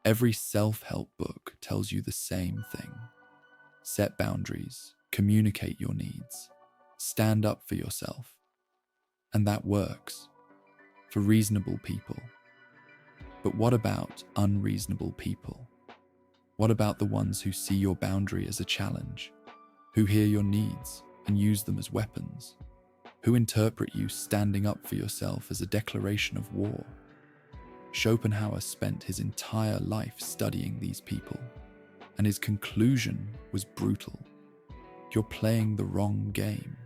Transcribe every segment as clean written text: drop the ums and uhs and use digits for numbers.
Every self-help book tells you the same thing. Set boundaries, communicate your needs, stand up for yourself. And that works for reasonable people. But what about unreasonable people? What about the ones who see your boundary as a challenge, who hear your needs and use them as weapons, who interpret you standing up for yourself as a declaration of war? Schopenhauer spent his entire life studying these people, and his conclusion was brutal. You're playing the wrong game.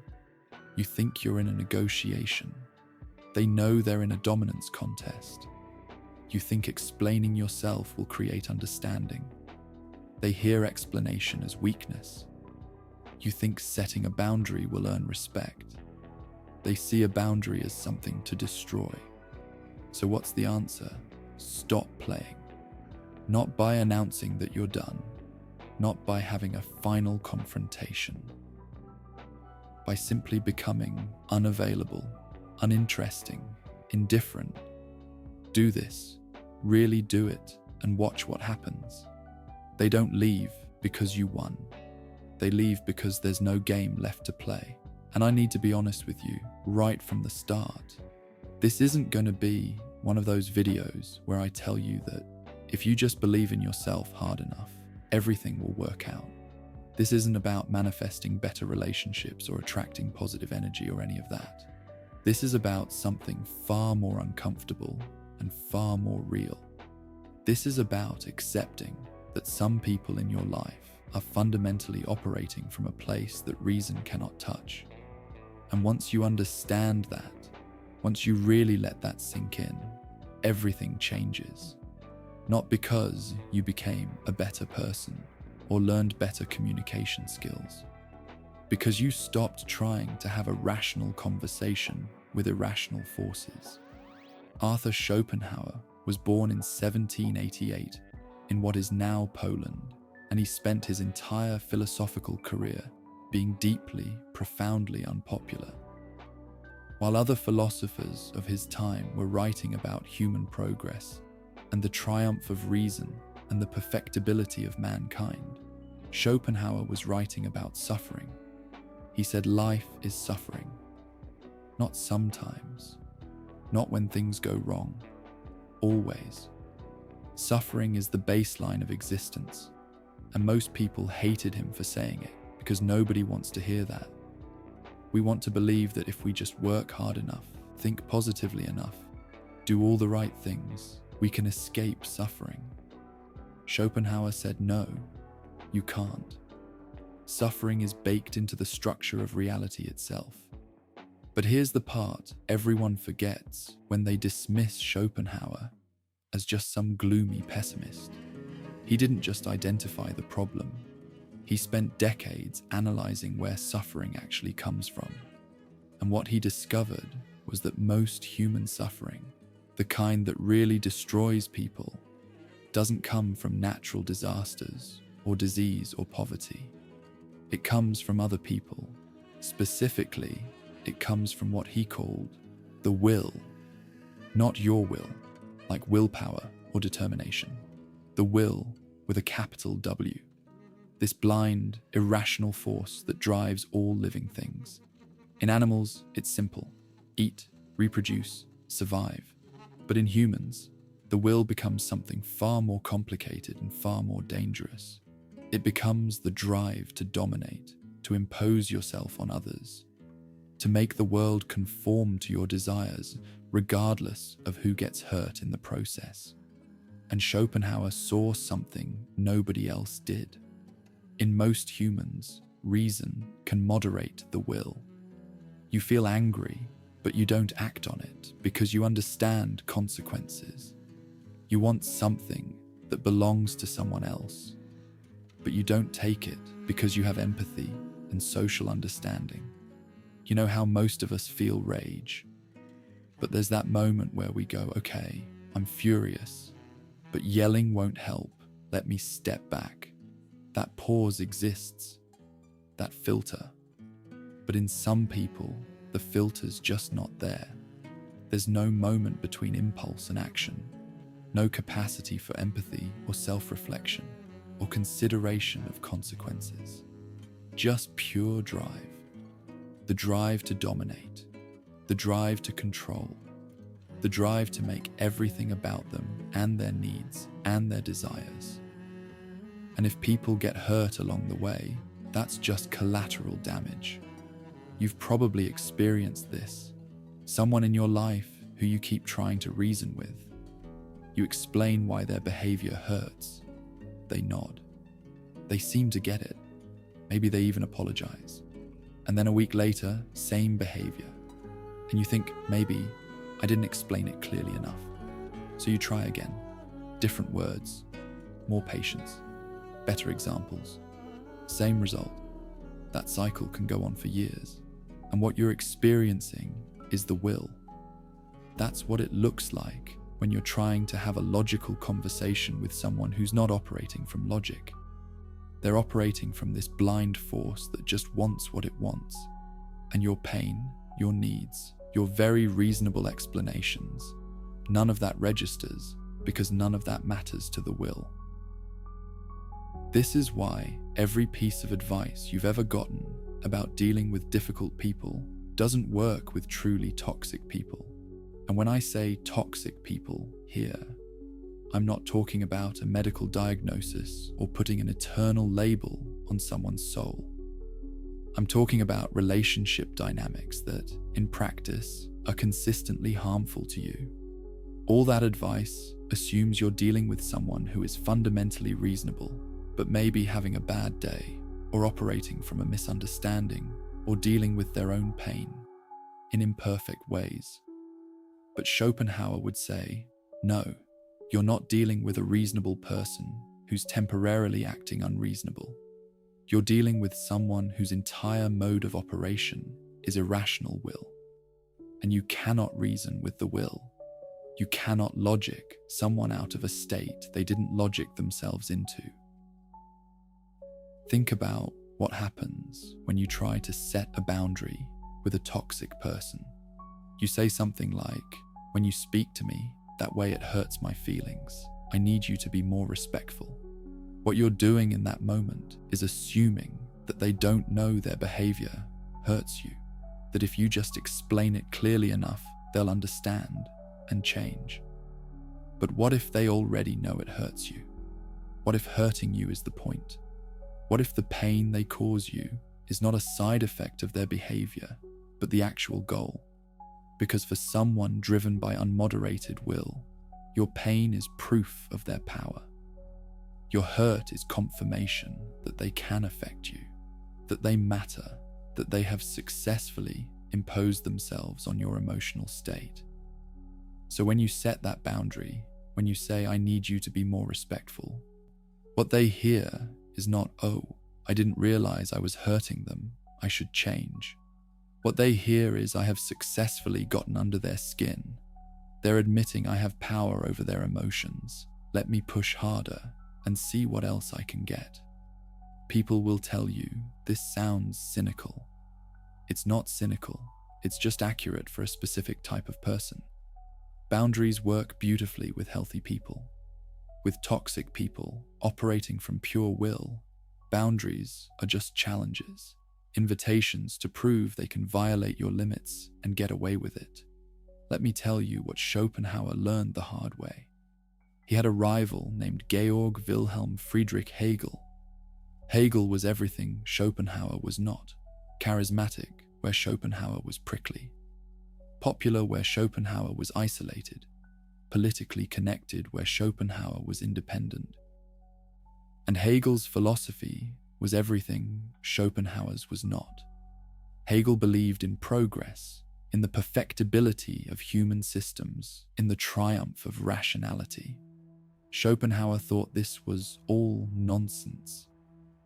You think you're in a negotiation. They know they're in a dominance contest. You think explaining yourself will create understanding. They hear explanation as weakness. You think setting a boundary will earn respect. They see a boundary as something to destroy. So what's the answer? Stop playing. Not by announcing that you're done, not by having a final confrontation, by simply becoming unavailable, uninteresting, indifferent. Do this, really do it, and watch what happens. They don't leave because you won. They leave because there's no game left to play. And I need to be honest with you right from the start. This isn't going to be one of those videos where I tell you that if you just believe in yourself hard enough, everything will work out. This isn't about manifesting better relationships or attracting positive energy or any of that. This is about something far more uncomfortable and far more real. This is about accepting that some people in your life are fundamentally operating from a place that reason cannot touch. And once you understand that, once you really let that sink in, everything changes. Not because you became a better person or learned better communication skills, because you stopped trying to have a rational conversation with irrational forces. Arthur Schopenhauer was born in 1788 in what is now Poland, and he spent his entire philosophical career being deeply, profoundly unpopular. While other philosophers of his time were writing about human progress and the triumph of reason and the perfectibility of mankind, Schopenhauer was writing about suffering. He said life is suffering. Not sometimes. Not when things go wrong. Always. Suffering is the baseline of existence, and most people hated him for saying it because nobody wants to hear that. We want to believe that if we just work hard enough, think positively enough, do all the right things, we can escape suffering. Schopenhauer said no, you can't. Suffering is baked into the structure of reality itself. But here's the part everyone forgets when they dismiss Schopenhauer as just some gloomy pessimist. He didn't just identify the problem. He spent decades analyzing where suffering actually comes from. And what he discovered was that most human suffering, the kind that really destroys people, doesn't come from natural disasters or disease or poverty. It comes from other people. Specifically, it comes from what he called the will. Not your will, like willpower or determination. The will with a capital W. This blind, irrational force that drives all living things. In animals, it's simple. Eat, reproduce, survive. But in humans, the will becomes something far more complicated and far more dangerous. It becomes the drive to dominate, to impose yourself on others, to make the world conform to your desires, regardless of who gets hurt in the process. And Schopenhauer saw something nobody else did. In most humans, reason can moderate the will. You feel angry, but you don't act on it because you understand consequences. You want something that belongs to someone else, but you don't take it because you have empathy and social understanding. You know how most of us feel rage, but there's that moment where we go, okay, I'm furious, but yelling won't help. Let me step back. That pause exists, that filter. But in some people, the filter's just not there. There's no moment between impulse and action. no capacity for empathy or self-reflection or consideration of consequences. Just pure drive. The drive to dominate, the drive to control, the drive to make everything about them and their needs and their desires. And if people get hurt along the way, that's just collateral damage. You've probably experienced this. Someone in your life who you keep trying to reason with. You explain why their behavior hurts. They nod. They seem to get it. Maybe they even apologize. And then a week later, same behavior. And you think, maybe I didn't explain it clearly enough. So you try again. Different words, more patience, better examples. Same result. That cycle can go on for years. And what you're experiencing is the will. That's what it looks like when you're trying to have a logical conversation with someone who's not operating from logic. They're operating from this blind force that just wants what it wants. And your pain, your needs, your very reasonable explanations, none of that registers because none of that matters to the will. This is why every piece of advice you've ever gotten about dealing with difficult people doesn't work with truly toxic people. And when I say toxic people here, I'm not talking about a medical diagnosis or putting an eternal label on someone's soul. I'm talking about relationship dynamics that, in practice, are consistently harmful to you. All that advice assumes you're dealing with someone who is fundamentally reasonable, but maybe having a bad day, or operating from a misunderstanding, or dealing with their own pain in imperfect ways. But Schopenhauer would say, no, you're not dealing with a reasonable person who's temporarily acting unreasonable. You're dealing with someone whose entire mode of operation is irrational will. And you cannot reason with the will. You cannot logic someone out of a state they didn't logic themselves into. Think about what happens when you try to set a boundary with a toxic person. You say something like, when you speak to me, that way it hurts my feelings. I need you to be more respectful. What you're doing in that moment is assuming that they don't know their behavior hurts you, that if you just explain it clearly enough, they'll understand and change. But what if they already know it hurts you? What if hurting you is the point? What if the pain they cause you is not a side effect of their behavior, but the actual goal? Because for someone driven by unmoderated will, your pain is proof of their power. Your hurt is confirmation that they can affect you, that they matter, that they have successfully imposed themselves on your emotional state. So when you set that boundary, when you say, I need you to be more respectful, what they hear is not, oh, I didn't realize I was hurting them, I should change. What they hear is, I have successfully gotten under their skin. They're admitting I have power over their emotions. Let me push harder and see what else I can get. People will tell you, this sounds cynical. It's not cynical, it's just accurate for a specific type of person. Boundaries work beautifully with healthy people. With toxic people operating from pure will, boundaries are just challenges, invitations to prove they can violate your limits and get away with it. Let me tell you what Schopenhauer learned the hard way. He had a rival named Georg Wilhelm Friedrich Hegel. Hegel was everything Schopenhauer was not. Charismatic, where Schopenhauer was prickly. Popular, where Schopenhauer was isolated. Politically connected, where Schopenhauer was independent. And Hegel's philosophy was everything Schopenhauer's was not. Hegel believed in progress, in the perfectibility of human systems, in the triumph of rationality. Schopenhauer thought this was all nonsense.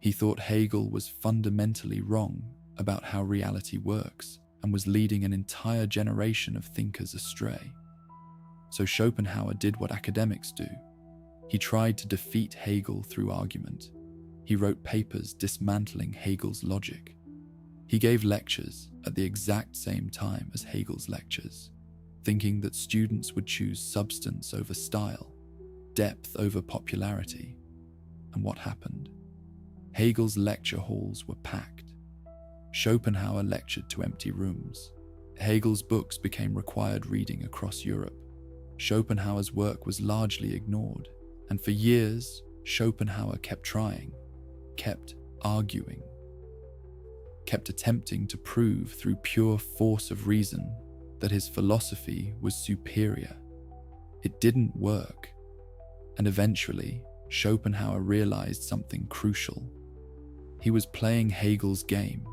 He thought Hegel was fundamentally wrong about how reality works and was leading an entire generation of thinkers astray. So Schopenhauer did what academics do. He tried to defeat Hegel through argument. He wrote papers dismantling Hegel's logic. He gave lectures at the exact same time as Hegel's lectures, thinking that students would choose substance over style, depth over popularity. And what happened? Hegel's lecture halls were packed. Schopenhauer lectured to empty rooms. Hegel's books became required reading across Europe. Schopenhauer's work was largely ignored, and for years, Schopenhauer kept trying, kept arguing, kept attempting to prove through pure force of reason that his philosophy was superior. It didn't work, and eventually, Schopenhauer realized something crucial. He was playing Hegel's game.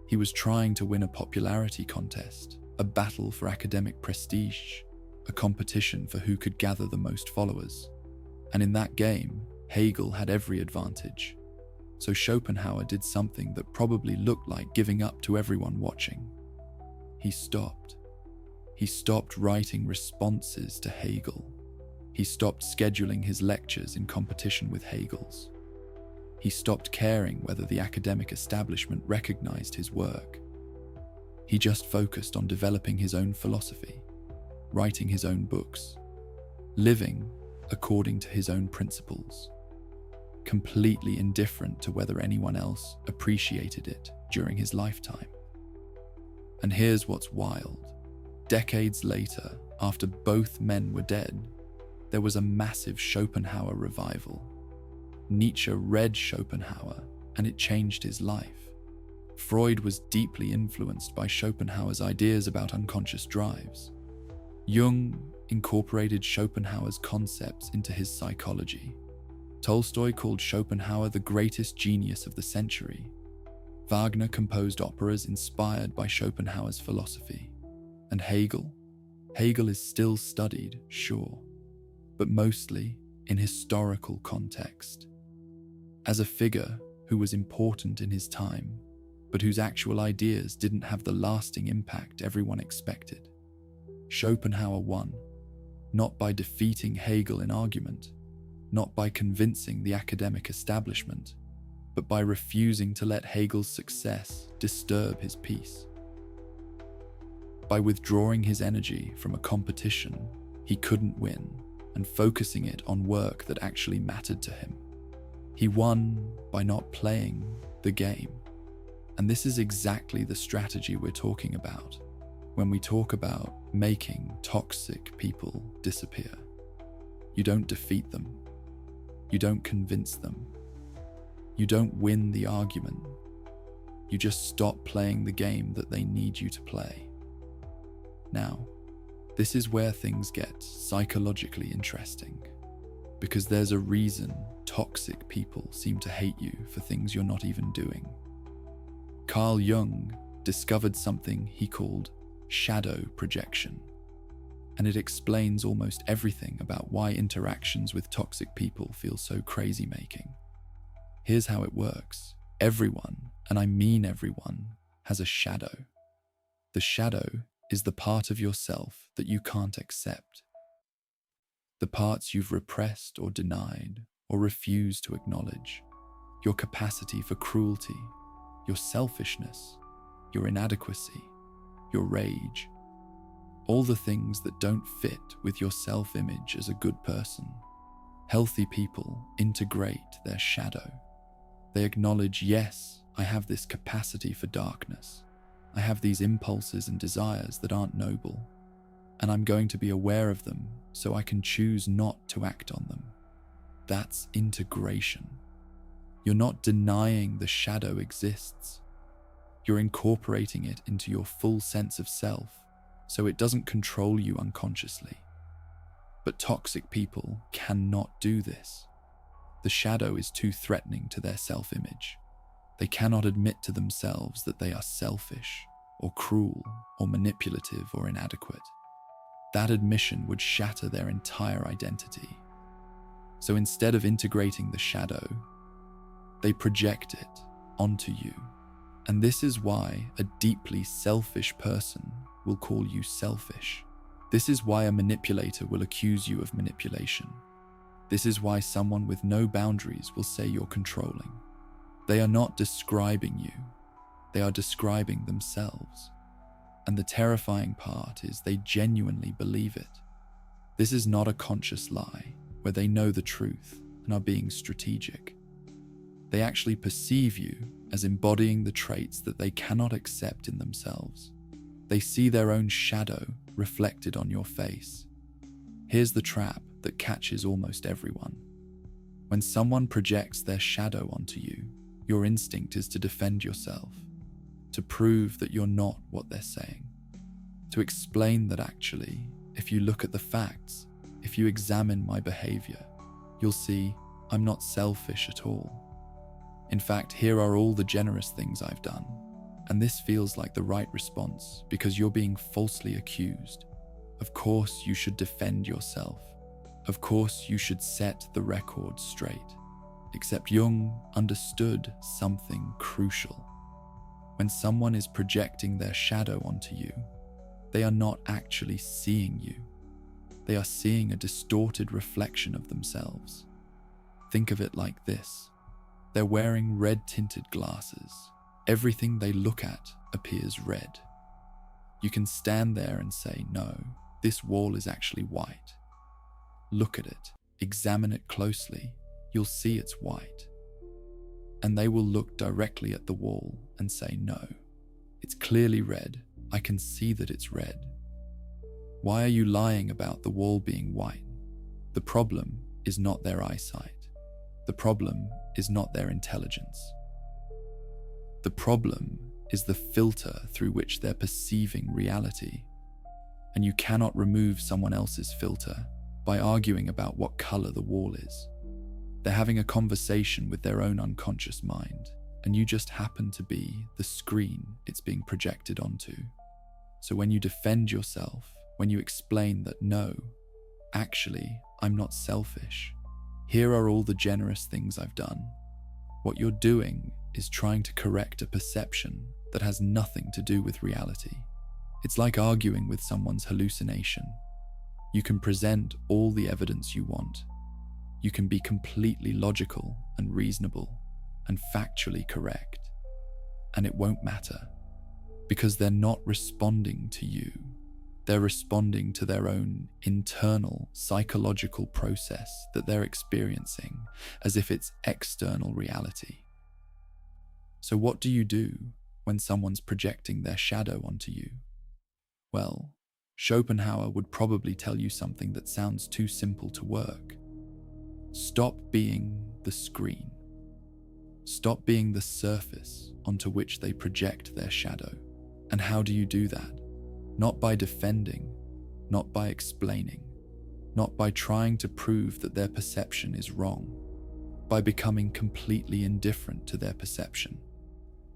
He was trying to win a popularity contest, a battle for academic prestige, a competition for who could gather the most followers. And in that game, Hegel had every advantage. So Schopenhauer did something that probably looked like giving up to everyone watching. He stopped. He stopped writing responses to Hegel. He stopped scheduling his lectures in competition with Hegel's. He stopped caring whether the academic establishment recognized his work. He just focused on developing his own philosophy, writing his own books, living according to his own principles, completely indifferent to whether anyone else appreciated it during his lifetime. And here's what's wild. Decades later, after both men were dead, there was a massive Schopenhauer revival. Nietzsche read Schopenhauer, and it changed his life. Freud was deeply influenced by Schopenhauer's ideas about unconscious drives. Jung incorporated Schopenhauer's concepts into his psychology. Tolstoy called Schopenhauer the greatest genius of the century. Wagner composed operas inspired by Schopenhauer's philosophy. And Hegel? Hegel is still studied, sure, but mostly in historical context. As a figure who was important in his time, but whose actual ideas didn't have the lasting impact everyone expected. Schopenhauer won, not by defeating Hegel in argument, not by convincing the academic establishment, but by refusing to let Hegel's success disturb his peace. By withdrawing his energy from a competition he couldn't win and focusing it on work that actually mattered to him. He won by not playing the game. And this is exactly the strategy we're talking about when we talk about making toxic people disappear. You don't defeat them. You don't convince them. You don't win the argument. You just stop playing the game that they need you to play. Now, this is where things get psychologically interesting, because there's a reason toxic people seem to hate you for things you're not even doing. Carl Jung discovered something he called shadow projection, and it explains almost everything about why interactions with toxic people feel so crazy-making. Here's how it works. Everyone, and I mean everyone, has a shadow. The shadow is the part of yourself that you can't accept. The parts you've repressed or denied or refused to acknowledge. Your capacity for cruelty, your selfishness, your inadequacy, your rage. All the things that don't fit with your self-image as a good person. Healthy people integrate their shadow. They acknowledge, yes, I have this capacity for darkness. I have these impulses and desires that aren't noble, and I'm going to be aware of them so I can choose not to act on them. That's integration. You're not denying the shadow exists. You're incorporating it into your full sense of self so it doesn't control you unconsciously. But toxic people cannot do this. The shadow is too threatening to their self-image. They cannot admit to themselves that they are selfish, or cruel, or manipulative, or inadequate. That admission would shatter their entire identity. So instead of integrating the shadow, they project it onto you. And this is why a deeply selfish person will call you selfish. This is why a manipulator will accuse you of manipulation. This is why someone with no boundaries will say you're controlling. They are not describing you. They are describing themselves. And the terrifying part is they genuinely believe it. This is not a conscious lie where they know the truth and are being strategic. They actually perceive you as embodying the traits that they cannot accept in themselves. They see their own shadow reflected on your face. Here's the trap that catches almost everyone. When someone projects their shadow onto you, your instinct is to defend yourself, to prove that you're not what they're saying, to explain that actually, if you look at the facts, if you examine my behavior, you'll see I'm not selfish at all. In fact, here are all the generous things I've done, and this feels like the right response because you're being falsely accused. Of course you should defend yourself. Of course you should set the record straight. Except Jung understood something crucial. When someone is projecting their shadow onto you, they are not actually seeing you. They are seeing a distorted reflection of themselves. Think of it like this. They're wearing red-tinted glasses. Everything they look at appears red. You can stand there and say, no, this wall is actually white. Look at it, examine it closely, you'll see it's white. And they will look directly at the wall and say, no, it's clearly red, I can see that it's red. Why are you lying about the wall being white? The problem is not their eyesight. The problem is not their intelligence. The problem is the filter through which they're perceiving reality. And you cannot remove someone else's filter by arguing about what color the wall is. They're having a conversation with their own unconscious mind, and you just happen to be the screen it's being projected onto. So when you defend yourself, when you explain that no, actually, I'm not selfish, here are all the generous things I've done, what you're doing is trying to correct a perception that has nothing to do with reality. It's like arguing with someone's hallucination. You can present all the evidence you want. You can be completely logical and reasonable and factually correct. And it won't matter, because they're not responding to you. They're responding to their own internal psychological process that they're experiencing as if it's external reality. So what do you do when someone's projecting their shadow onto you? Well, Schopenhauer would probably tell you something that sounds too simple to work. Stop being the screen. Stop being the surface onto which they project their shadow. And how do you do that? Not by defending, not by explaining, not by trying to prove that their perception is wrong, by becoming completely indifferent to their perception,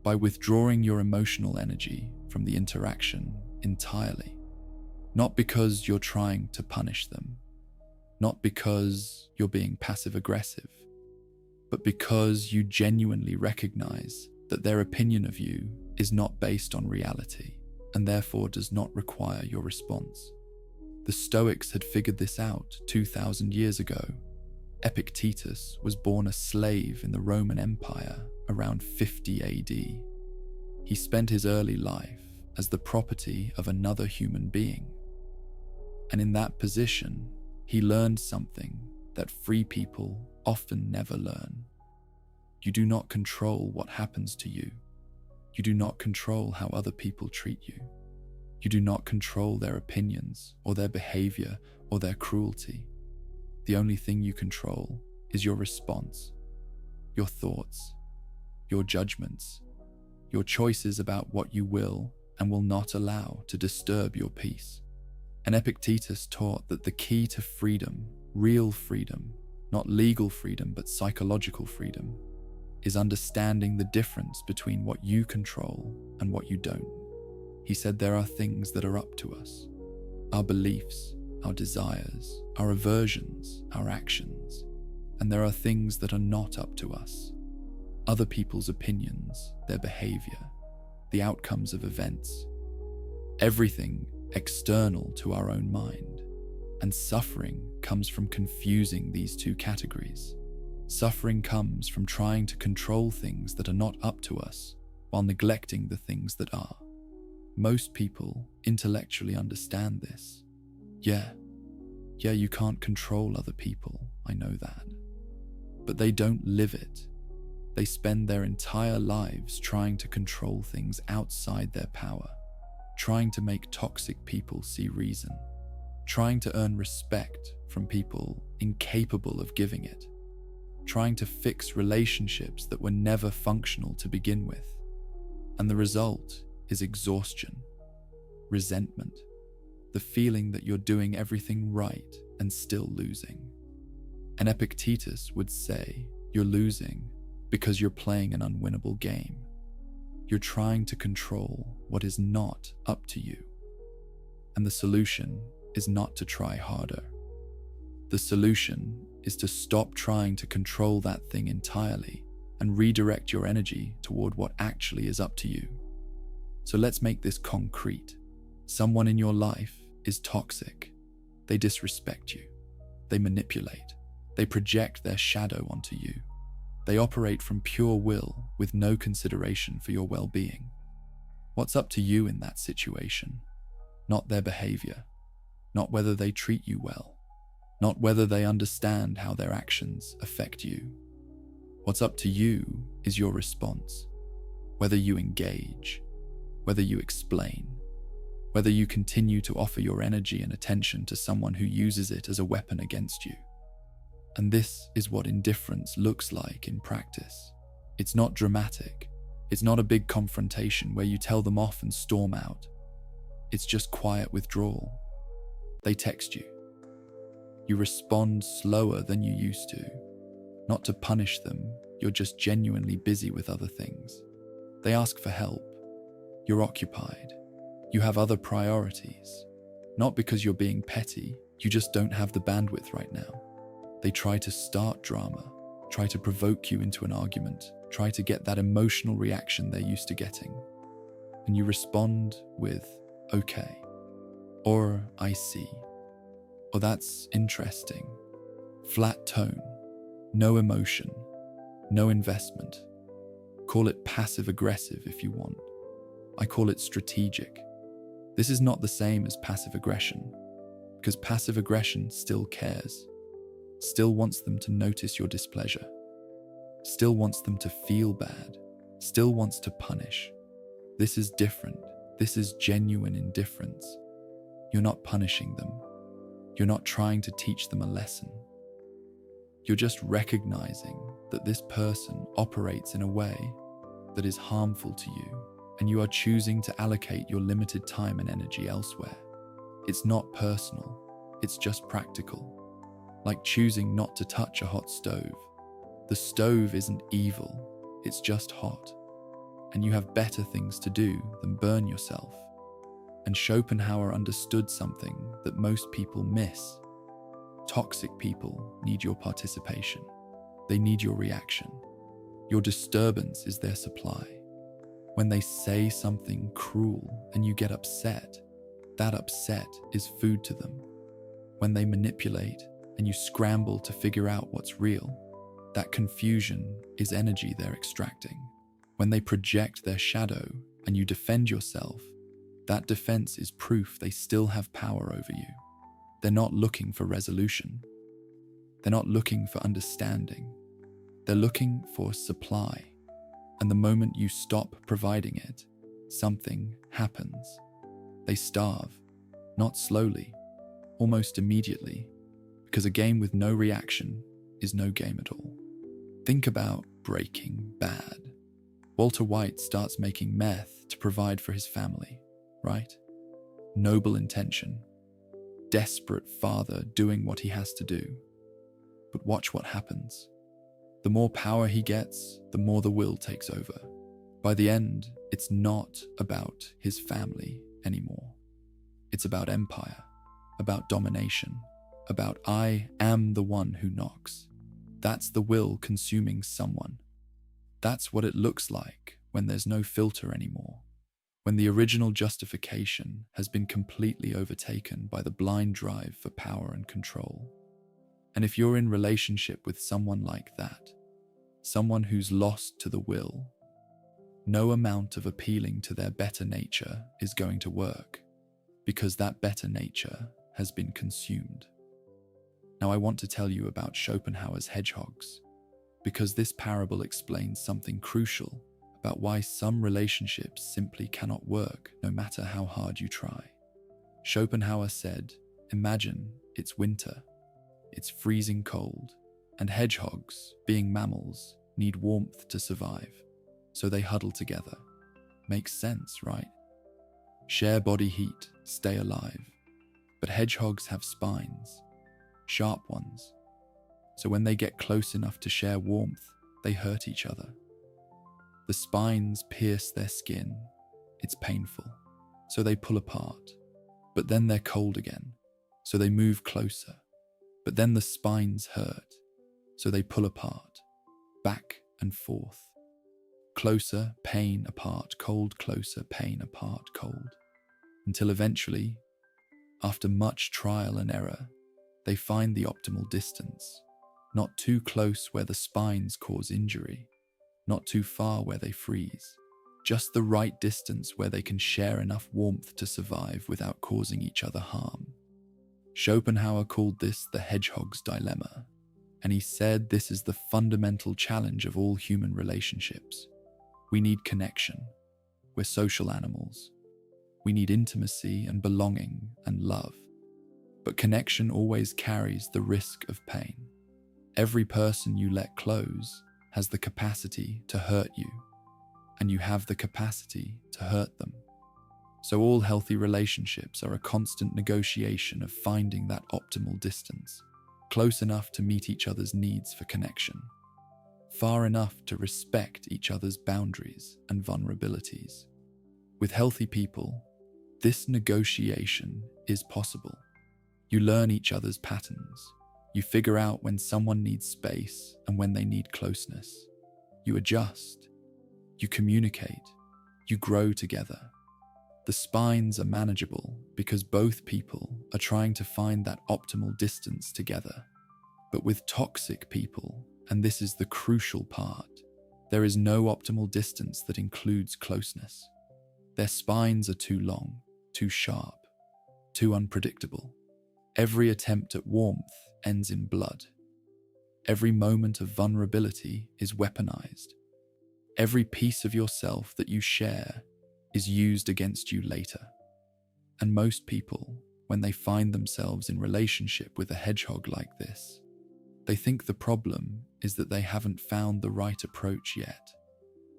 by withdrawing your emotional energy from the interaction entirely. Not because you're trying to punish them, not because you're being passive-aggressive, but because you genuinely recognize that their opinion of you is not based on reality and therefore does not require your response. The Stoics had figured this out 2,000 years ago. Epictetus was born a slave in the Roman Empire around 50 AD. He spent his early life as the property of another human being. And in that position, he learned something that free people often never learn. You do not control what happens to you. You do not control how other people treat you. You do not control their opinions or their behavior or their cruelty. The only thing you control is your response, your thoughts, your judgments, your choices about what you will and will not allow to disturb your peace. And Epictetus taught that the key to freedom, real freedom, not legal freedom but psychological freedom, is understanding the difference between what you control and what you don't. He said there are things that are up to us, our beliefs, our desires, our aversions, our actions, and there are things that are not up to us, other people's opinions, their behavior, the outcomes of events, everything external to our own mind. And suffering comes from confusing these two categories. Suffering comes from trying to control things that are not up to us while neglecting the things that are. Most people intellectually understand this. Yeah, you can't control other people, I know that. But they don't live it. They spend their entire lives trying to control things outside their power, trying to make toxic people see reason, trying to earn respect from people incapable of giving it, trying to fix relationships that were never functional to begin with. And the result is exhaustion, resentment, the feeling that you're doing everything right and still losing. And Epictetus would say you're losing because you're playing an unwinnable game. You're trying to control what is not up to you. And the solution is not to try harder. The solution is to stop trying to control that thing entirely and redirect your energy toward what actually is up to you. So let's make this concrete. Someone in your life is toxic. They disrespect you. They manipulate. They project their shadow onto you. They operate from pure will with no consideration for your well-being. What's up to you in that situation? Not their behavior, not whether they treat you well, not whether they understand how their actions affect you. What's up to you is your response, whether you engage, whether you explain, whether you continue to offer your energy and attention to someone who uses it as a weapon against you. And this is what indifference looks like in practice. It's not dramatic. It's not a big confrontation where you tell them off and storm out. It's just quiet withdrawal. They text you. You respond slower than you used to. Not to punish them, you're just genuinely busy with other things. They ask for help. You're occupied. You have other priorities. Not because you're being petty, you just don't have the bandwidth right now. They try to start drama, try to provoke you into an argument, try to get that emotional reaction they're used to getting. And you respond with, okay, or I see, or that's interesting. Flat tone, no emotion, no investment. Call it passive-aggressive if you want. I call it strategic. This is not the same as passive aggression, because passive aggression still cares, still wants them to notice your displeasure, still wants them to feel bad, still wants to punish. This is different. This is genuine indifference. You're not punishing them. You're not trying to teach them a lesson. You're just recognizing that this person operates in a way that is harmful to you, and you are choosing to allocate your limited time and energy elsewhere. It's not personal, it's just practical. Like choosing not to touch a hot stove. The stove isn't evil, it's just hot. And you have better things to do than burn yourself. And Schopenhauer understood something that most people miss. Toxic people need your participation. They need your reaction. Your disturbance is their supply. When they say something cruel and you get upset, that upset is food to them. When they manipulate and you scramble to figure out what's real, that confusion is energy they're extracting. When they project their shadow and you defend yourself, that defense is proof they still have power over you. They're not looking for resolution. They're not looking for understanding. They're looking for supply. And the moment you stop providing it, something happens. They starve, not slowly, almost immediately, because a game with no reaction is no game at all. Think about Breaking Bad. Walter White starts making meth to provide for his family, right? Noble intention. Desperate father doing what he has to do. But watch what happens. The more power he gets, the more the will takes over. By the end, it's not about his family anymore. It's about empire, about domination, about I am the one who knocks. That's the will consuming someone. That's what it looks like when there's no filter anymore, when the original justification has been completely overtaken by the blind drive for power and control. And if you're in relationship with someone like that, someone who's lost to the will, no amount of appealing to their better nature is going to work, because that better nature has been consumed. Now I want to tell you about Schopenhauer's hedgehogs, because this parable explains something crucial about why some relationships simply cannot work no matter how hard you try. Schopenhauer said, imagine it's winter, it's freezing cold, and hedgehogs, being mammals, need warmth to survive, so they huddle together. Makes sense, right? Share body heat, stay alive. But hedgehogs have spines, sharp ones, so when they get close enough to share warmth, they hurt each other. The spines pierce their skin. It's painful, so they pull apart. But then they're cold again, so they move closer. But then the spines hurt, so they pull apart, back and forth. Closer, pain, apart, cold, closer, pain, apart, cold. Until eventually, after much trial and error, they find the optimal distance. Not too close where the spines cause injury, not too far where they freeze. Just the right distance where they can share enough warmth to survive without causing each other harm. Schopenhauer called this the hedgehog's dilemma, and he said this is the fundamental challenge of all human relationships. We need connection. We're social animals. We need intimacy and belonging and love. But connection always carries the risk of pain. Every person you let close has the capacity to hurt you, and you have the capacity to hurt them. So all healthy relationships are a constant negotiation of finding that optimal distance, close enough to meet each other's needs for connection, far enough to respect each other's boundaries and vulnerabilities. With healthy people, this negotiation is possible. You learn each other's patterns. You figure out when someone needs space and when they need closeness. You adjust. You communicate. You grow together. The spines are manageable because both people are trying to find that optimal distance together. But with toxic people, and this is the crucial part, there is no optimal distance that includes closeness. Their spines are too long, too sharp, too unpredictable. Every attempt at warmth ends in blood. Every moment of vulnerability is weaponized. Every piece of yourself that you share is used against you later. And most people, when they find themselves in relationship with a hedgehog like this, they think the problem is that they haven't found the right approach yet.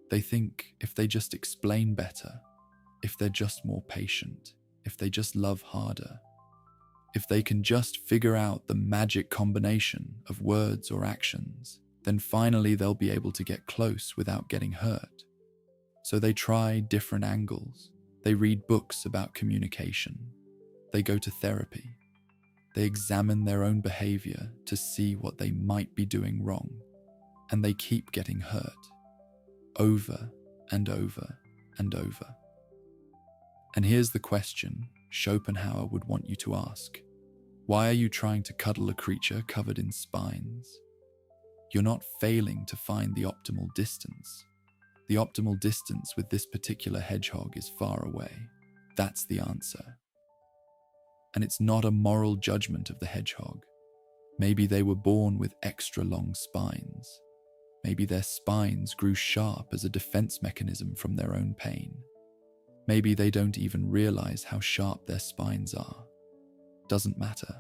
They think if they just explain better, if they're just more patient, if they just love harder, if they can just figure out the magic combination of words or actions, then finally they'll be able to get close without getting hurt. So they try different angles. They read books about communication. They go to therapy. They examine their own behavior to see what they might be doing wrong. And they keep getting hurt. Over and over and over. And here's the question Schopenhauer would want you to ask. Why are you trying to cuddle a creature covered in spines? You're not failing to find the optimal distance. The optimal distance with this particular hedgehog is far away. That's the answer. And it's not a moral judgment of the hedgehog. Maybe they were born with extra long spines. Maybe their spines grew sharp as a defense mechanism from their own pain. Maybe they don't even realize how sharp their spines are. Doesn't matter.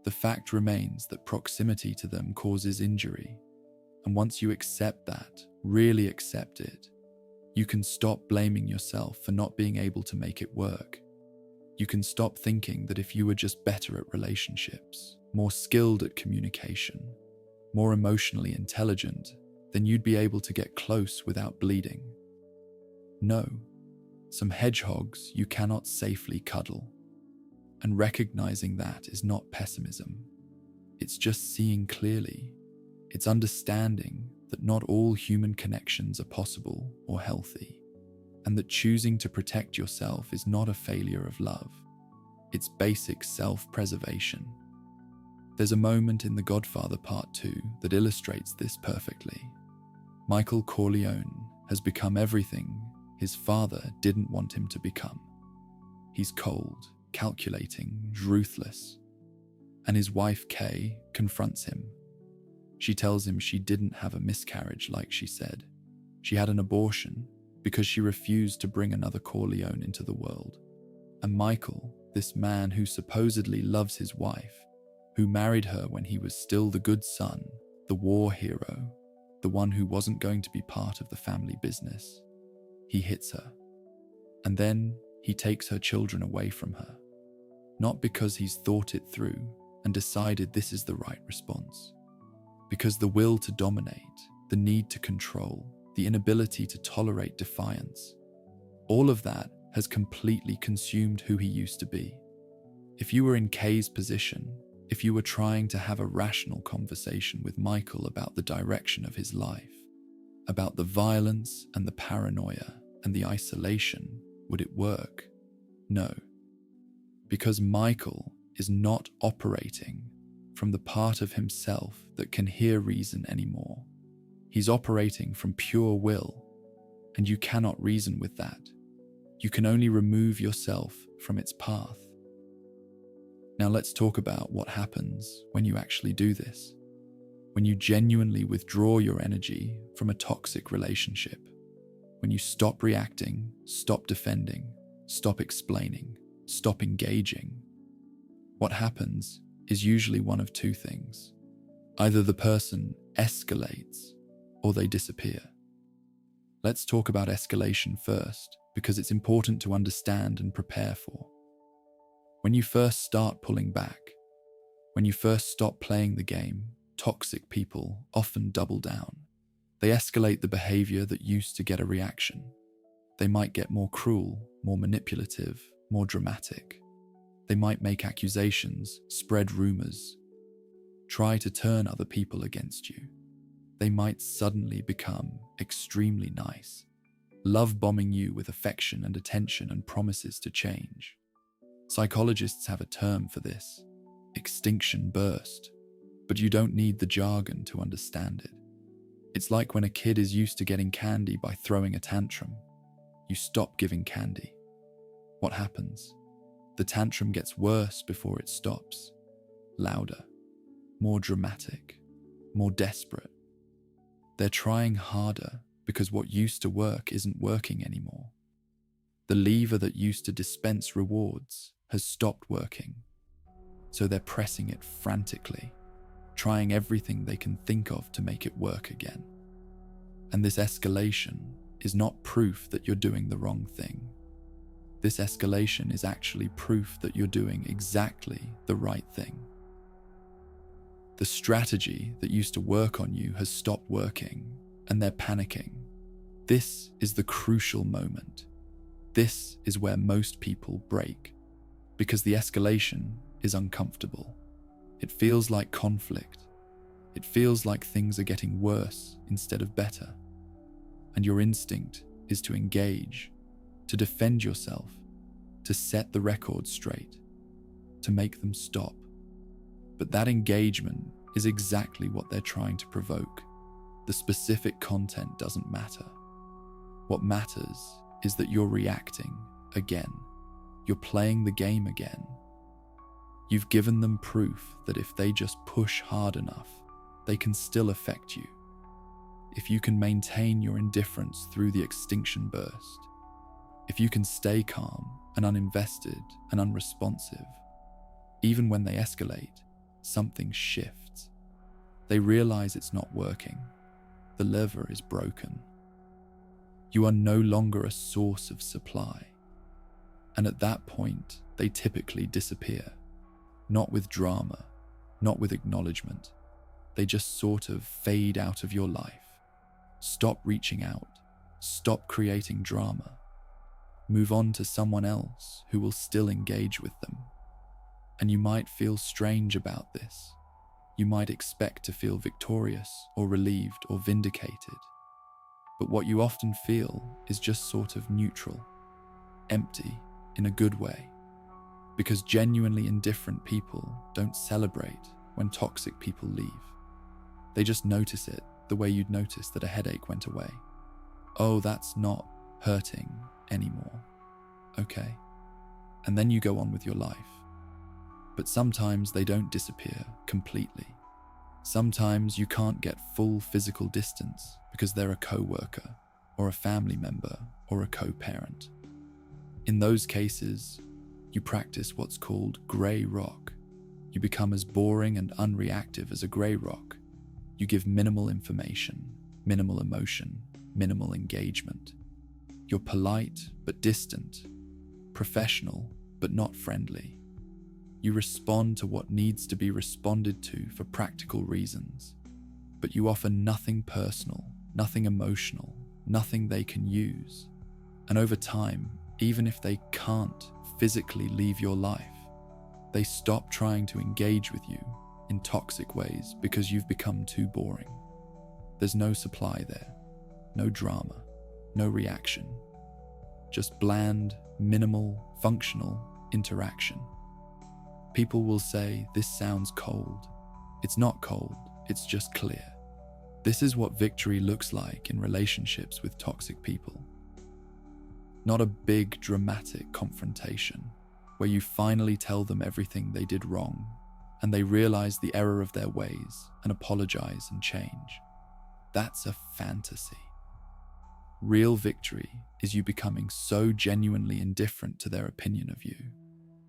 The fact remains that proximity to them causes injury. And once you accept that, really accept it, you can stop blaming yourself for not being able to make it work. You can stop thinking that if you were just better at relationships, more skilled at communication, more emotionally intelligent, then you'd be able to get close without bleeding. No, some hedgehogs you cannot safely cuddle. And recognizing that is not pessimism. It's just seeing clearly. It's understanding that not all human connections are possible or healthy, and that choosing to protect yourself is not a failure of love. It's basic self-preservation. There's a moment in The Godfather Part 2 that illustrates this perfectly. Michael Corleone has become everything his father didn't want him to become. He's cold, calculating, ruthless. and his wife Kay confronts him. She tells him she didn't have a miscarriage like she said. She had an abortion because she refused to bring another Corleone into the world. And Michael, this man who supposedly loves his wife, who married her when he was still the good son, the war hero, the one who wasn't going to be part of the family business, he hits her. And then he takes her children away from her. Not because he's thought it through and decided this is the right response. Because the will to dominate, the need to control, the inability to tolerate defiance, all of that has completely consumed who he used to be. If you were in Kay's position, if you were trying to have a rational conversation with Michael about the direction of his life, about the violence and the paranoia and the isolation, would it work? No. Because Michael is not operating from the part of himself that can hear reason anymore. He's operating from pure will, and you cannot reason with that. You can only remove yourself from its path. Now let's talk about what happens when you actually do this. When you genuinely withdraw your energy from a toxic relationship. When you stop reacting, stop defending, stop explaining, stop engaging. What happens is usually one of two things. Either the person escalates or they disappear. Let's talk about escalation first, because it's important to understand and prepare for. When you first start pulling back, when you first stop playing the game, toxic people often double down. They escalate the behavior that used to get a reaction. They might get more cruel, more manipulative, more dramatic. They might make accusations, spread rumors, try to turn other people against you. They might suddenly become extremely nice, love bombing you with affection and attention and promises to change. Psychologists have a term for this, extinction burst, but you don't need the jargon to understand it. It's like when a kid is used to getting candy by throwing a tantrum. You stop giving candy. What happens? The tantrum gets worse before it stops. Louder, more dramatic, more desperate. They're trying harder because what used to work isn't working anymore. The lever that used to dispense rewards has stopped working. So they're pressing it frantically, trying everything they can think of to make it work again. And this escalation is not proof that you're doing the wrong thing. This escalation is actually proof that you're doing exactly the right thing. The strategy that used to work on you has stopped working, and they're panicking. This is the crucial moment. This is where most people break, because the escalation is uncomfortable. It feels like conflict. It feels like things are getting worse instead of better. And your instinct is to engage, to defend yourself, to set the record straight, to make them stop. But that engagement is exactly what they're trying to provoke. The specific content doesn't matter. What matters is that you're reacting again. You're playing the game again. You've given them proof that if they just push hard enough, they can still affect you. If you can maintain your indifference through the extinction burst, if you can stay calm and uninvested and unresponsive, even when they escalate, something shifts. They realize it's not working. The lever is broken. You are no longer a source of supply. And at that point, they typically disappear. Not with drama, not with acknowledgement. They just sort of fade out of your life. Stop reaching out. Stop creating drama. Move on to someone else who will still engage with them. And you might feel strange about this. You might expect to feel victorious or relieved or vindicated. But what you often feel is just sort of neutral, empty in a good way. Because genuinely indifferent people don't celebrate when toxic people leave. They just notice it the way you'd notice that a headache went away. Oh, that's not hurting anymore. Okay. And then you go on with your life. But sometimes they don't disappear completely. Sometimes you can't get full physical distance because they're a co-worker, or a family member, or a co-parent. In those cases, you practice what's called grey rock. You become as boring and unreactive as a grey rock. You give minimal information, minimal emotion, minimal engagement. You're polite but distant, professional but not friendly. You respond to what needs to be responded to for practical reasons, but you offer nothing personal, nothing emotional, nothing they can use. And over time, even if they can't physically leave your life, they stop trying to engage with you in toxic ways because you've become too boring. There's no supply there, no drama, no reaction, just bland, minimal, functional interaction. People will say, "This sounds cold." It's not cold, it's just clear. This is what victory looks like in relationships with toxic people. Not a big, dramatic confrontation where you finally tell them everything they did wrong and they realize the error of their ways and apologize and change. That's a fantasy. Real victory is you becoming so genuinely indifferent to their opinion of you,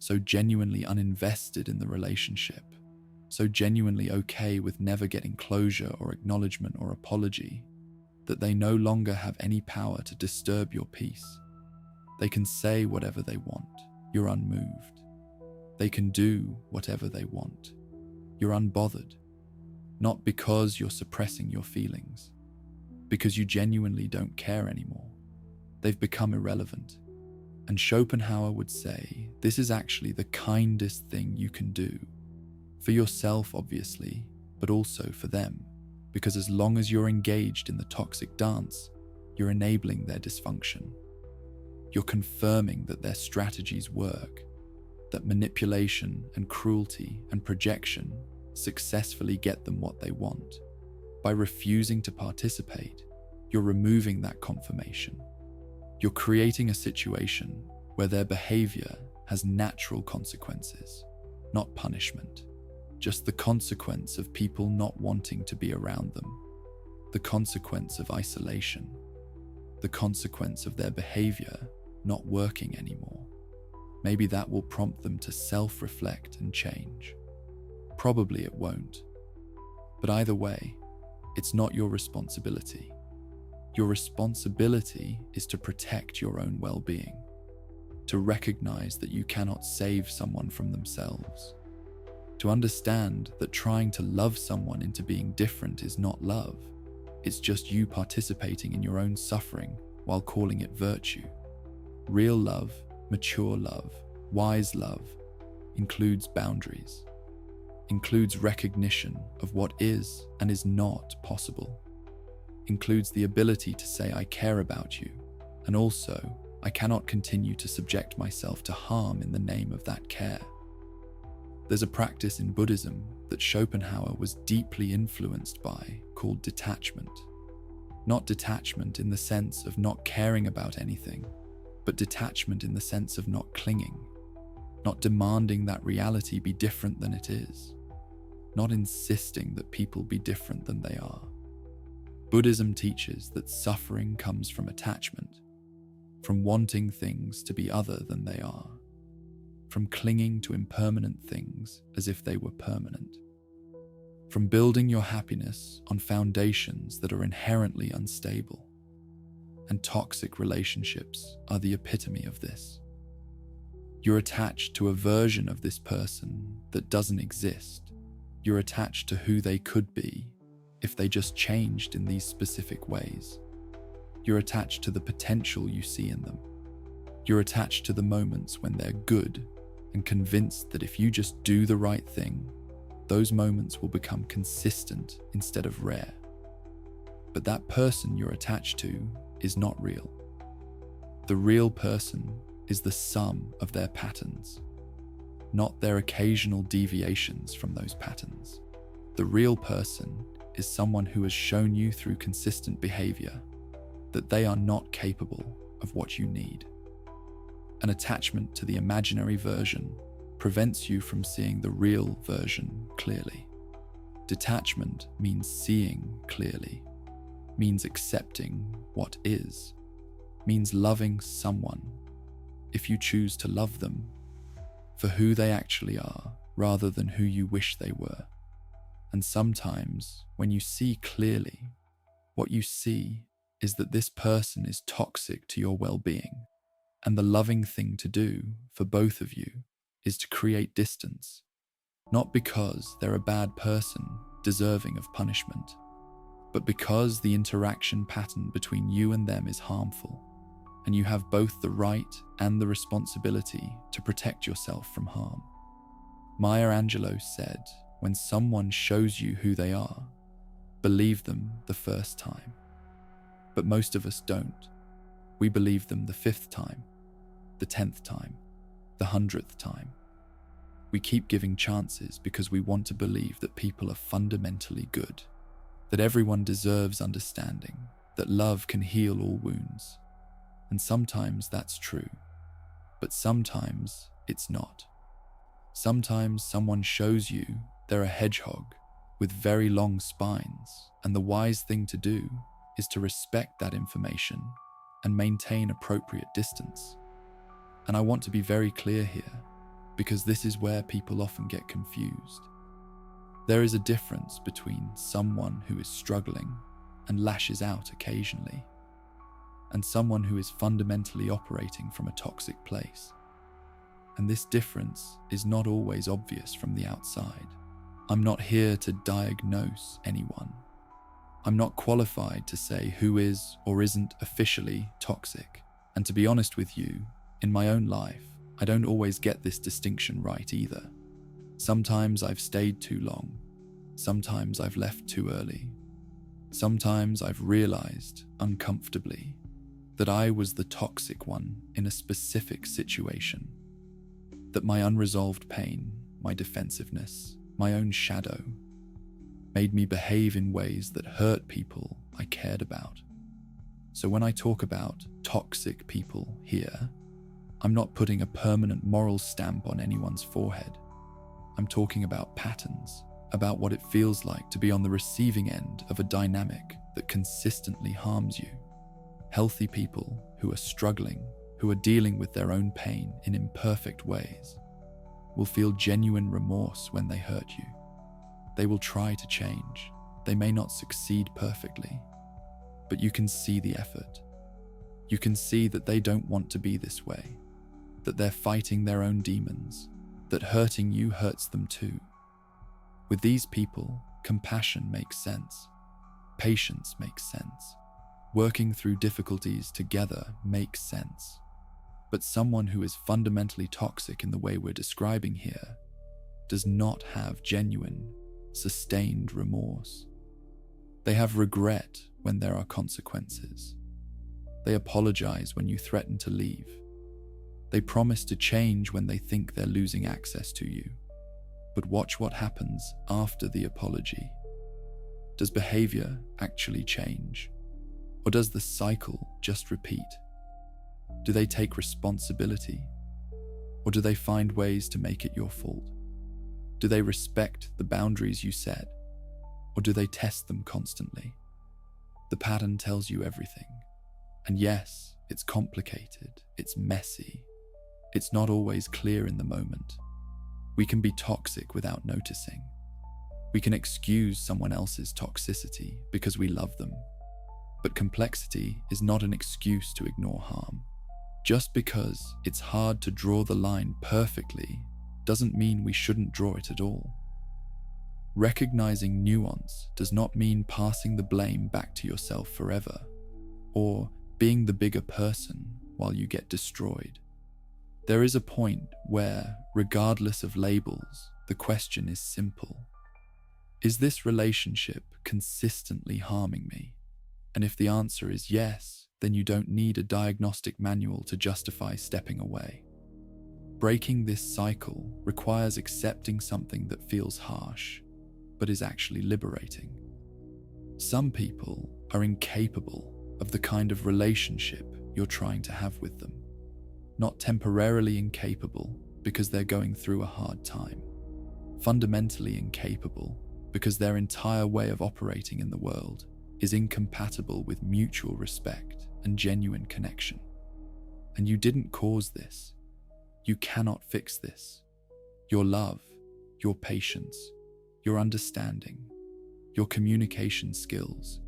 so genuinely uninvested in the relationship, so genuinely okay with never getting closure or acknowledgement or apology, that they no longer have any power to disturb your peace. They can say whatever they want, you're unmoved. They can do whatever they want, you're unbothered. Not because you're suppressing your feelings, because you genuinely don't care anymore. They've become irrelevant. And Schopenhauer would say, this is actually the kindest thing you can do. For yourself, obviously, but also for them. Because as long as you're engaged in the toxic dance, you're enabling their dysfunction. You're confirming that their strategies work, that manipulation and cruelty and projection successfully get them what they want. By refusing to participate, you're removing that confirmation. You're creating a situation where their behavior has natural consequences, not punishment. Just the consequence of people not wanting to be around them, the consequence of isolation, the consequence of their behavior not working anymore. Maybe that will prompt them to self-reflect and change. Probably it won't. But either way, it's not your responsibility. Your responsibility is to protect your own well-being, to recognize that you cannot save someone from themselves, to understand that trying to love someone into being different is not love. It's just you participating in your own suffering while calling it virtue. Real love, mature love, wise love includes boundaries, includes recognition of what is and is not possible, includes the ability to say I care about you, and also I cannot continue to subject myself to harm in the name of that care. There's a practice in Buddhism that Schopenhauer was deeply influenced by called detachment. Not detachment in the sense of not caring about anything, but detachment in the sense of not clinging, not demanding that reality be different than it is, not insisting that people be different than they are. Buddhism teaches that suffering comes from attachment, from wanting things to be other than they are, from clinging to impermanent things as if they were permanent, from building your happiness on foundations that are inherently unstable. And toxic relationships are the epitome of this. You're attached to a version of this person that doesn't exist. You're attached to who they could be if they just changed in these specific ways. You're attached to the potential you see in them. You're attached to the moments when they're good and convinced that if you just do the right thing, those moments will become consistent instead of rare. But that person you're attached to is not real. The real person is the sum of their patterns, not their occasional deviations from those patterns. The real person is someone who has shown you through consistent behavior that they are not capable of what you need. An attachment to the imaginary version prevents you from seeing the real version clearly. Detachment means seeing clearly, means accepting what is, means loving someone, if you choose to love them, for who they actually are rather than who you wish they were. And sometimes, when you see clearly, what you see is that this person is toxic to your well-being, and the loving thing to do for both of you is to create distance, not because they're a bad person deserving of punishment, but because the interaction pattern between you and them is harmful, and you have both the right and the responsibility to protect yourself from harm. Maya Angelou said, when someone shows you who they are, believe them the first time. But most of us don't. We believe them the 5th time, the 10th time, the 100th time. We keep giving chances because we want to believe that people are fundamentally good, that everyone deserves understanding, that love can heal all wounds. And sometimes that's true, but sometimes it's not. Sometimes someone shows you they're a hedgehog with very long spines, and the wise thing to do is to respect that information and maintain appropriate distance. And I want to be very clear here, because this is where people often get confused. There is a difference between someone who is struggling and lashes out occasionally, and someone who is fundamentally operating from a toxic place. And this difference is not always obvious from the outside. I'm not here to diagnose anyone. I'm not qualified to say who is or isn't officially toxic. And to be honest with you, in my own life, I don't always get this distinction right either. Sometimes I've stayed too long. Sometimes I've left too early. Sometimes I've realized, uncomfortably, that I was the toxic one in a specific situation. That my unresolved pain, my defensiveness, my own shadow, made me behave in ways that hurt people I cared about. So when I talk about toxic people here, I'm not putting a permanent moral stamp on anyone's forehead. I'm talking about patterns, about what it feels like to be on the receiving end of a dynamic that consistently harms you. Healthy people who are struggling, who are dealing with their own pain in imperfect ways, will feel genuine remorse when they hurt you. They will try to change. They may not succeed perfectly, but you can see the effort. You can see that they don't want to be this way, that they're fighting their own demons, that hurting you hurts them too. With these people, compassion makes sense. Patience makes sense. Working through difficulties together makes sense. But someone who is fundamentally toxic in the way we're describing here does not have genuine, sustained remorse. They have regret when there are consequences. They apologize when you threaten to leave. They promise to change when they think they're losing access to you. But watch what happens after the apology. Does behavior actually change? Or does the cycle just repeat? Do they take responsibility? Or do they find ways to make it your fault? Do they respect the boundaries you set? Or do they test them constantly? The pattern tells you everything. And yes, it's complicated, it's messy. It's not always clear in the moment. We can be toxic without noticing. We can excuse someone else's toxicity because we love them. But complexity is not an excuse to ignore harm. Just because it's hard to draw the line perfectly doesn't mean we shouldn't draw it at all. Recognizing nuance does not mean passing the blame back to yourself forever, or being the bigger person while you get destroyed. There is a point where, regardless of labels, the question is simple. Is this relationship consistently harming me? And if the answer is yes, then you don't need a diagnostic manual to justify stepping away. Breaking this cycle requires accepting something that feels harsh, but is actually liberating. Some people are incapable of the kind of relationship you're trying to have with them. Not temporarily incapable, because they're going through a hard time, fundamentally incapable because their entire way of operating in the world is incompatible with mutual respect and genuine connection. And you didn't cause this. You cannot fix this. Your love, your patience, your understanding, your communication skills,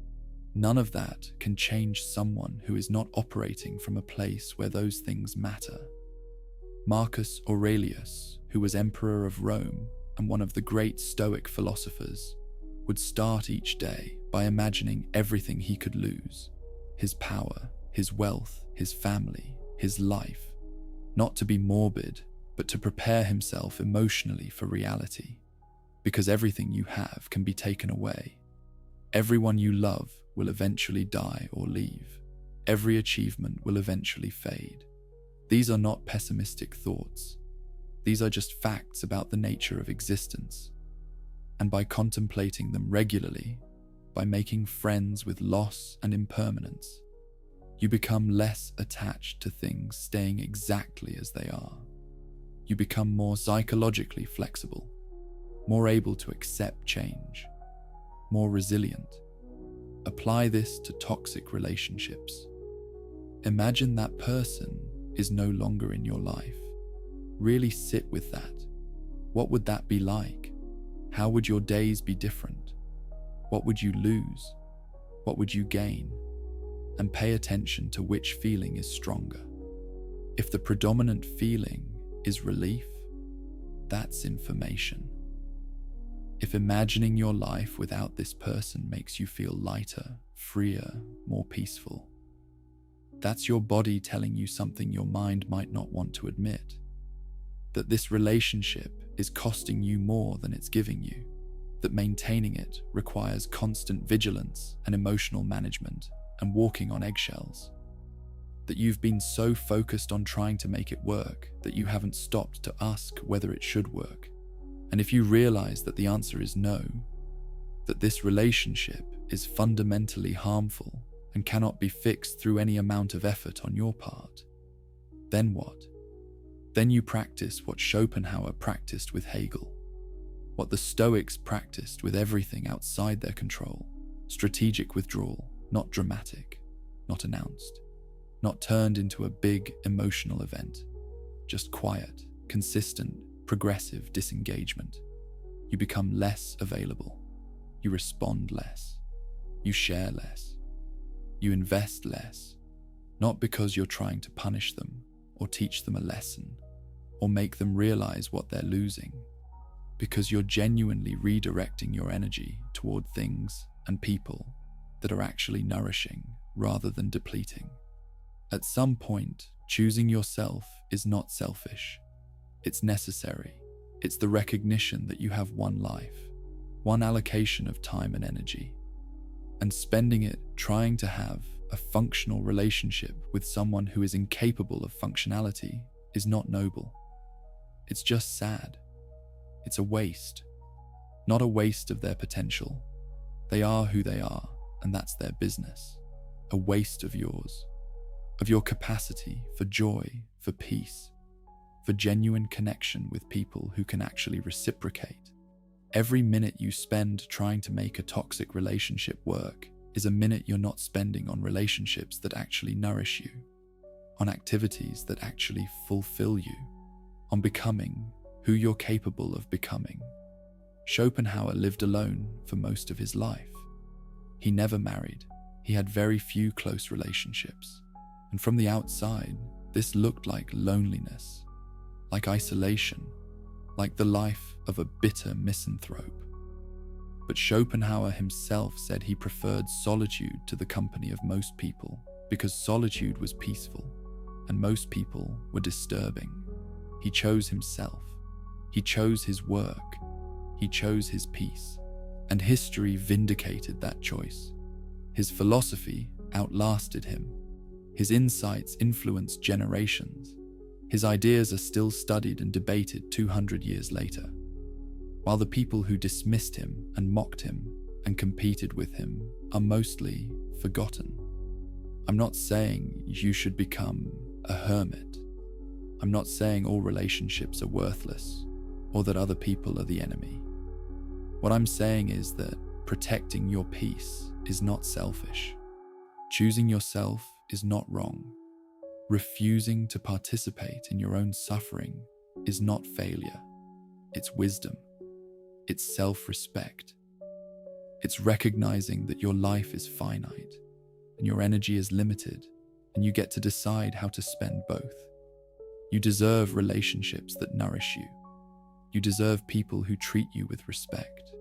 none of that can change someone who is not operating from a place where those things matter. Marcus Aurelius, who was emperor of Rome and one of the great Stoic philosophers, would start each day by imagining everything he could lose: his power, his wealth, his family, his life, not to be morbid, but to prepare himself emotionally for reality, because everything you have can be taken away. Everyone you love will eventually die or leave. Every achievement will eventually fade. These are not pessimistic thoughts. These are just facts about the nature of existence. And by contemplating them regularly, by making friends with loss and impermanence, you become less attached to things staying exactly as they are. You become more psychologically flexible, more able to accept change, more resilient. Apply this to toxic relationships. Imagine that person is no longer in your life. Really sit with that. What would that be like? How would your days be different? What would you lose? What would you gain? And pay attention to which feeling is stronger. If the predominant feeling is relief, that's information. If imagining your life without this person makes you feel lighter, freer, more peaceful, that's your body telling you something your mind might not want to admit. That this relationship is costing you more than it's giving you. That maintaining it requires constant vigilance and emotional management and walking on eggshells. That you've been so focused on trying to make it work that you haven't stopped to ask whether it should work. And if you realize that the answer is no, that this relationship is fundamentally harmful and cannot be fixed through any amount of effort on your part, then what? Then you practice what Schopenhauer practiced with Hegel, what the Stoics practiced with everything outside their control: strategic withdrawal, not dramatic, not announced, not turned into a big emotional event, just quiet, consistent, progressive disengagement. You become less available. You respond less. You share less. You invest less, not because you're trying to punish them or teach them a lesson or make them realize what they're losing, because you're genuinely redirecting your energy toward things and people that are actually nourishing rather than depleting. At some point, choosing yourself is not selfish. It's necessary. It's the recognition that you have one life, one allocation of time and energy, and spending it trying to have a functional relationship with someone who is incapable of functionality is not noble. It's just sad. It's a waste. Not a waste of their potential. They are who they are, and that's their business. A waste of yours, of your capacity for joy, for peace, for genuine connection with people who can actually reciprocate. Every minute you spend trying to make a toxic relationship work is a minute you're not spending on relationships that actually nourish you, on activities that actually fulfill you, on becoming who you're capable of becoming. Schopenhauer lived alone for most of his life. He never married. He had very few close relationships. And from the outside, this looked like loneliness, like isolation, like the life of a bitter misanthrope. But Schopenhauer himself said he preferred solitude to the company of most people because solitude was peaceful and most people were disturbing. He chose himself. He chose his work. He chose his peace. And history vindicated that choice. His philosophy outlasted him. His insights influenced generations. His ideas are still studied and debated 200 years later, while the people who dismissed him and mocked him and competed with him are mostly forgotten. I'm not saying you should become a hermit. I'm not saying all relationships are worthless or that other people are the enemy. What I'm saying is that protecting your peace is not selfish. Choosing yourself is not wrong. Refusing to participate in your own suffering is not failure. It's wisdom. It's self-respect. It's recognizing that your life is finite and your energy is limited, and you get to decide how to spend both. You deserve relationships that nourish you. You deserve people who treat you with respect.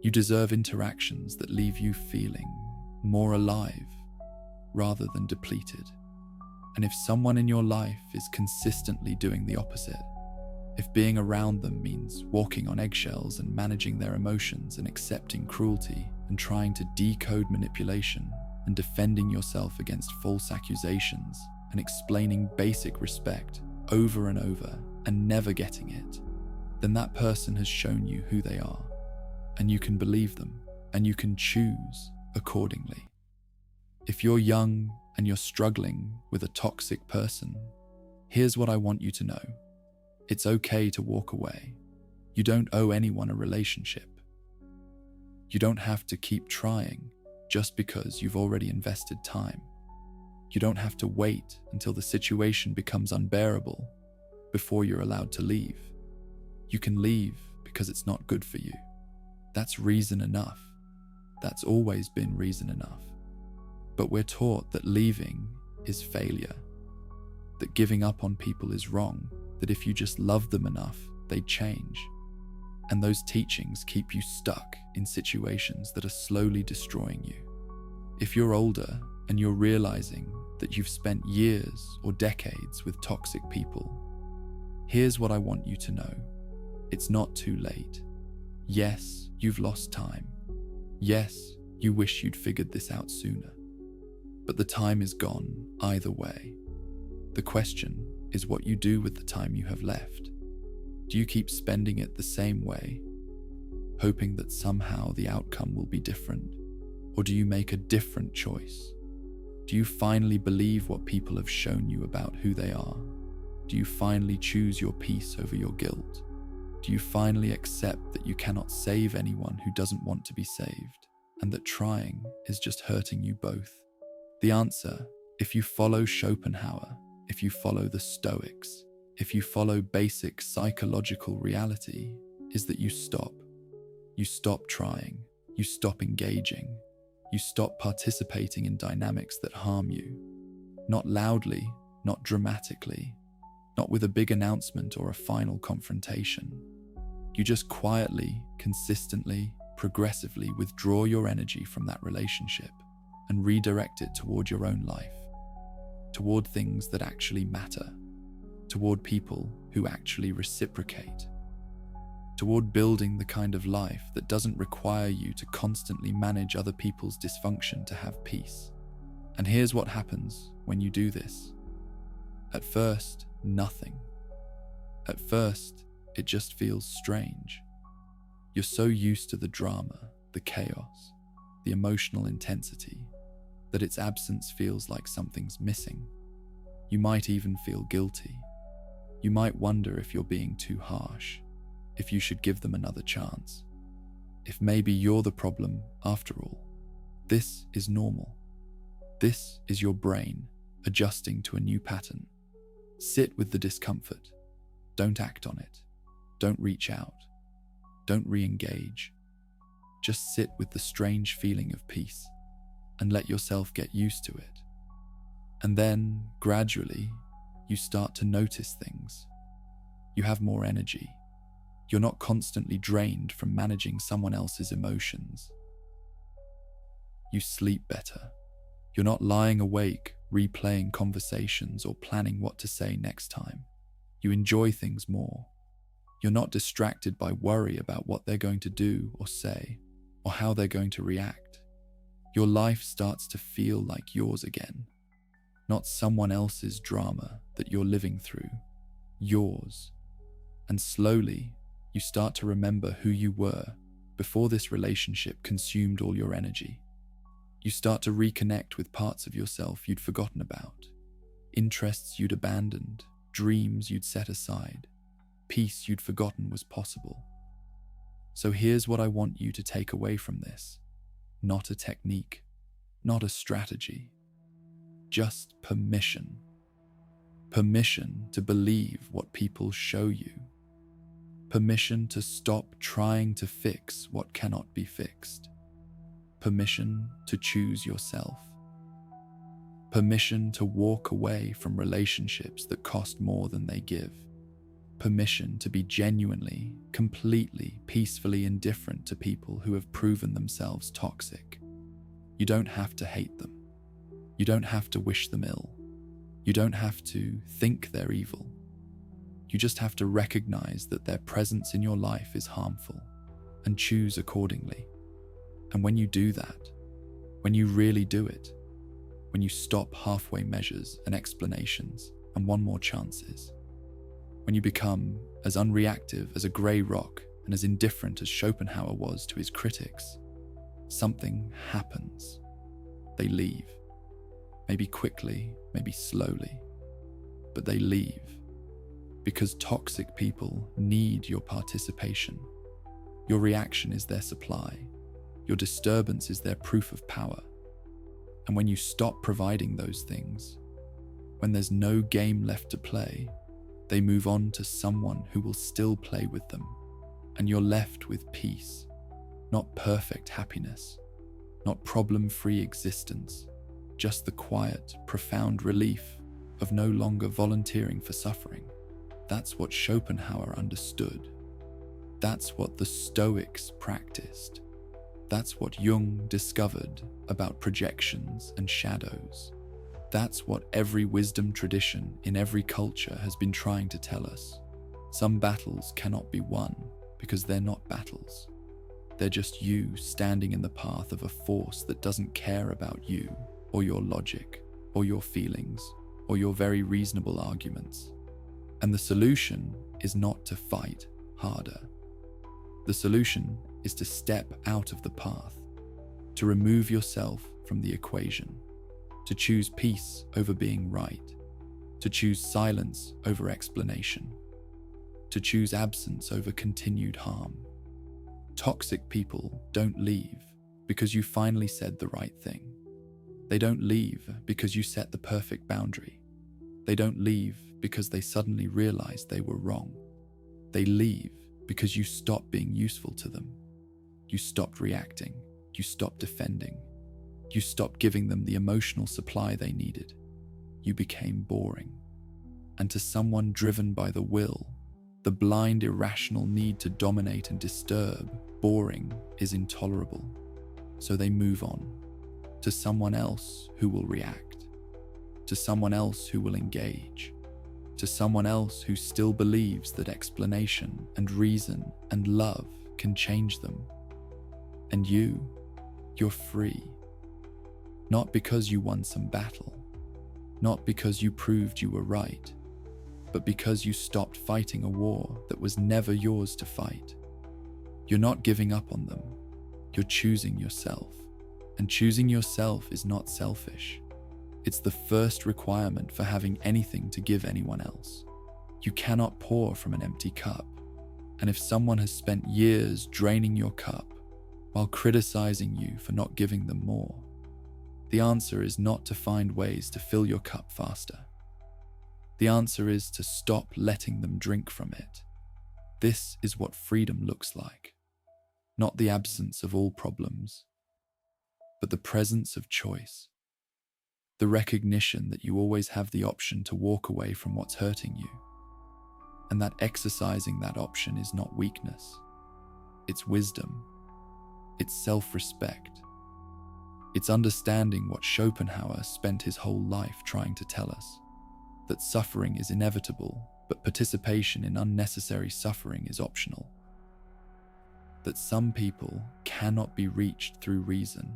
You deserve interactions that leave you feeling more alive rather than depleted. And if someone in your life is consistently doing the opposite, if being around them means walking on eggshells and managing their emotions and accepting cruelty and trying to decode manipulation and defending yourself against false accusations and explaining basic respect over and over and never getting it, then that person has shown you who they are, and you can believe them, and you can choose accordingly. If you're young and you're struggling with a toxic person, here's what I want you to know. It's okay to walk away. You don't owe anyone a relationship. You don't have to keep trying just because you've already invested time. You don't have to wait until the situation becomes unbearable before you're allowed to leave. You can leave because it's not good for you. That's reason enough. That's always been reason enough. But we're taught that leaving is failure, that giving up on people is wrong, that if you just love them enough, they'd change. And those teachings keep you stuck in situations that are slowly destroying you. If you're older and you're realizing that you've spent years or decades with toxic people, here's what I want you to know. It's not too late. Yes, you've lost time. Yes, you wish you'd figured this out sooner. But the time is gone either way. The question is what you do with the time you have left. Do you keep spending it the same way, hoping that somehow the outcome will be different? Or do you make a different choice? Do you finally believe what people have shown you about who they are? Do you finally choose your peace over your guilt? Do you finally accept that you cannot save anyone who doesn't want to be saved, and that trying is just hurting you both? The answer, if you follow Schopenhauer, if you follow the Stoics, if you follow basic psychological reality, is that you stop. You stop trying. You stop engaging. You stop participating in dynamics that harm you. Not loudly, not dramatically, not with a big announcement or a final confrontation. You just quietly, consistently, progressively withdraw your energy from that relationship and redirect it toward your own life, toward things that actually matter, toward people who actually reciprocate, toward building the kind of life that doesn't require you to constantly manage other people's dysfunction to have peace. And here's what happens when you do this. At first, nothing. At first, it just feels strange. You're so used to the drama, the chaos, the emotional intensity, that its absence feels like something's missing. You might even feel guilty. You might wonder if you're being too harsh, if you should give them another chance, if maybe you're the problem after all. This is normal. This is your brain adjusting to a new pattern. Sit with the discomfort. Don't act on it. Don't reach out. Don't re-engage. Just sit with the strange feeling of peace and let yourself get used to it. And then, gradually, you start to notice things. You have more energy. You're not constantly drained from managing someone else's emotions. You sleep better. You're not lying awake, replaying conversations or planning what to say next time. You enjoy things more. You're not distracted by worry about what they're going to do or say, or how they're going to react. Your life starts to feel like yours again, not someone else's drama that you're living through, yours. And slowly, you start to remember who you were before this relationship consumed all your energy. You start to reconnect with parts of yourself you'd forgotten about, interests you'd abandoned, dreams you'd set aside, peace you'd forgotten was possible. So here's what I want you to take away from this. Not a technique, not a strategy, just permission. Permission to believe what people show you. Permission to stop trying to fix what cannot be fixed. Permission to choose yourself. Permission to walk away from relationships that cost more than they give. Permission to be genuinely, completely, peacefully indifferent to people who have proven themselves toxic. You don't have to hate them. You don't have to wish them ill. You don't have to think they're evil. You just have to recognize that their presence in your life is harmful and choose accordingly. And when you do that, when you really do it, when you stop halfway measures and explanations and one more chances, when you become as unreactive as a grey rock and as indifferent as Schopenhauer was to his critics, something happens. They leave. Maybe quickly, maybe slowly, but they leave. Because toxic people need your participation. Your reaction is their supply. Your disturbance is their proof of power. And when you stop providing those things, when there's no game left to play, they move on to someone who will still play with them, and you're left with peace, not perfect happiness, not problem-free existence, just the quiet, profound relief of no longer volunteering for suffering. That's what Schopenhauer understood. That's what the Stoics practiced. That's what Jung discovered about projections and shadows. That's what every wisdom tradition in every culture has been trying to tell us. Some battles cannot be won because they're not battles. They're just you standing in the path of a force that doesn't care about you or your logic or your feelings or your very reasonable arguments. And the solution is not to fight harder. The solution is to step out of the path, to remove yourself from the equation, to choose peace over being right, to choose silence over explanation, to choose absence over continued harm. Toxic people don't leave because you finally said the right thing. They don't leave because you set the perfect boundary. They don't leave because they suddenly realized they were wrong. They leave because you stopped being useful to them. You stopped reacting. You stopped defending. You stopped giving them the emotional supply they needed. You became boring. And to someone driven by the will, the blind, irrational need to dominate and disturb, boring is intolerable. So they move on to someone else who will react, to someone else who will engage, to someone else who still believes that explanation and reason and love can change them. And you're free. Not because you won some battle, not because you proved you were right, but because you stopped fighting a war that was never yours to fight. You're not giving up on them, you're choosing yourself. And choosing yourself is not selfish. It's the first requirement for having anything to give anyone else. You cannot pour from an empty cup. And if someone has spent years draining your cup while criticizing you for not giving them more, the answer is not to find ways to fill your cup faster. The answer is to stop letting them drink from it. This is what freedom looks like. Not the absence of all problems, but the presence of choice. The recognition that you always have the option to walk away from what's hurting you. And that exercising that option is not weakness. It's wisdom. It's self-respect. It's understanding what Schopenhauer spent his whole life trying to tell us. That suffering is inevitable, but participation in unnecessary suffering is optional. That some people cannot be reached through reason,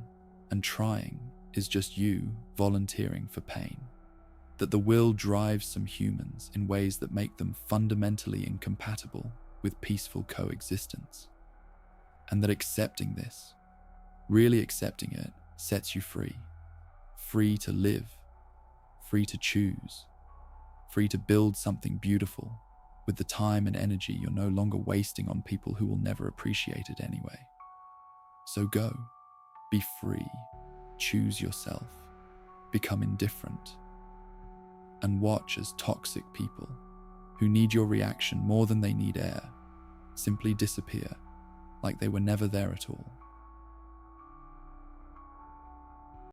and trying is just you volunteering for pain. That the will drives some humans in ways that make them fundamentally incompatible with peaceful coexistence. And that accepting this, really accepting it, sets you free. Free to live, free to choose, free to build something beautiful with the time and energy you're no longer wasting on people who will never appreciate it anyway. So go, be free, choose yourself, become indifferent, and watch as toxic people who need your reaction more than they need air simply disappear like they were never there at all.